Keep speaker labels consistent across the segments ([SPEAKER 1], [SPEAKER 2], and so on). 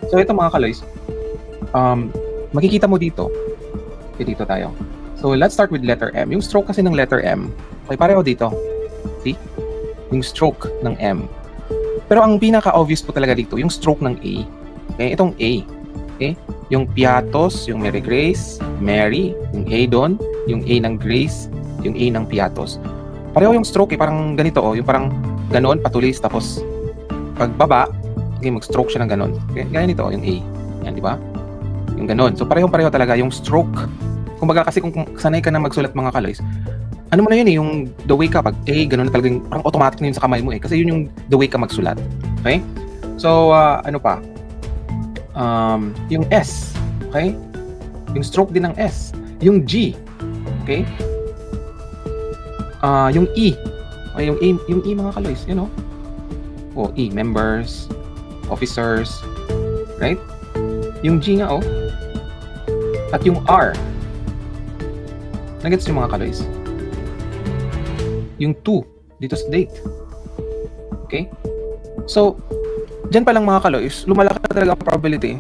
[SPEAKER 1] So ito mga kaloys, makikita mo dito. Okay, dito tayo. So let's start with letter M. Yung stroke kasi ng letter M, okay, pareho dito. See? Yung stroke ng M. Pero ang pinaka-obvious po talaga dito, yung stroke ng A. Okay, itong A. Okay? Yung Piatos, yung Mary Grace, Mary, yung A doon, yung A ng Grace, yung A ng Piatos. Pareho yung stroke eh, parang ganito oh, yung parang ganoon, patulis, tapos pagbaba, okay, mag-stroke siya ng ganon. Okay? Ganyan ito, yung A. Yan, di ba? Yung ganon. So parehong-pareho talaga yung stroke. Kumbaga kasi kung sanay ka na magsulat mga kaloys, ano mo na yun eh, yung the way ka, pag A, ganon na talaga yung, parang automatic na yun sa kamay mo eh. Kasi yun yung the way ka magsulat. Okay? So, ano pa? Yung S. Okay? Yung stroke din ng S. Yung G. Okay? Yung E. Okay, yung E mga kaloys, you know? Oh, E, members, officers, right? Yung G nga, oh. At yung R. Nagets yung mga kaloys? Yung 2, dito sa date. Okay? So, dyan pa lang mga kaloys, lumalaki na talaga ang probability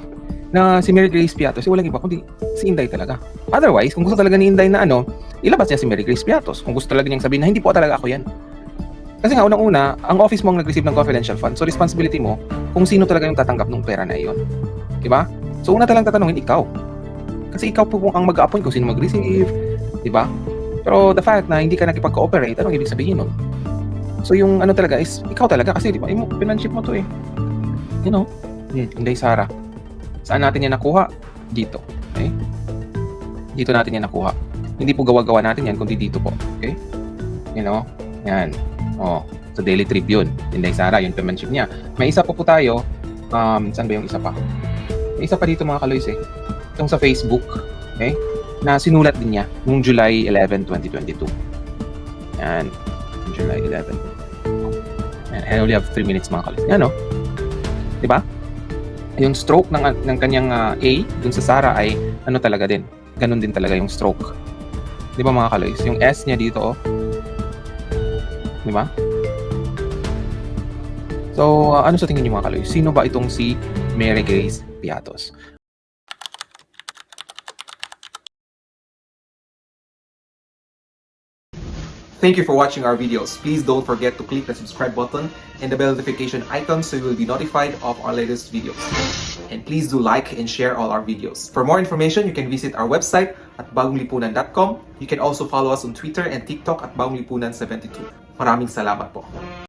[SPEAKER 1] na si Mary Grace Piatos, walang iba, kundi si Inday talaga. Otherwise, kung gusto talaga ni Inday na ano, ilabas niya si Mary Grace Piatos. Kung gusto talaga niyang sabihin na hindi po talaga ako yan. Kasi nga, unang-una, ang office mo ang nag-receive ng confidential fund. So, responsibility mo kung sino talaga yung tatanggap ng pera na iyon. Diba? So, una talagang tatanungin, ikaw. Kasi ikaw po ang mag-a-appoint kung sino mag-receive. Diba? Pero the fact na hindi ka nakipag-cooperate, anong ibig sabihin nun? So, yung ano talaga is, ikaw talaga. Kasi, diba, yung pinanship mo to eh. You know? Inday Sara. Saan natin yan nakuha? Dito. Okay? Dito natin yan nakuha. Hindi po gawa-gawa natin yan, kundi dito po. Okay? You know? Yan. Oh, so Daily Tribune, Inday Sara, yung penmanship niya. May isa pa po tayo, saan ba yung isa pa? May isa pa dito mga kaloys eh. Itong sa Facebook, okay? Na sinulat din niya noong July 11, 2022. Yan, July 11. Yan, I only have 3 minutes mga kaloys. Yan, no? Diba? Yung stroke ng kanyang A dun sa Sara ay ano talaga din. Ganun din talaga yung stroke. Diba mga kaloys? Yung S niya dito, oh. Diba? So, ano sa tingin niyo mga kaloy? Sino ba itong si Mary Grace Piatos? Thank you for watching our videos. Please don't forget to click the subscribe button and the bell notification icon so you will be notified of our latest videos. And please do like and share all our videos. For more information, you can visit our website at bagonglipunan.com. You can also follow us on Twitter and TikTok at bagonglipunan72. Maraming salamat po.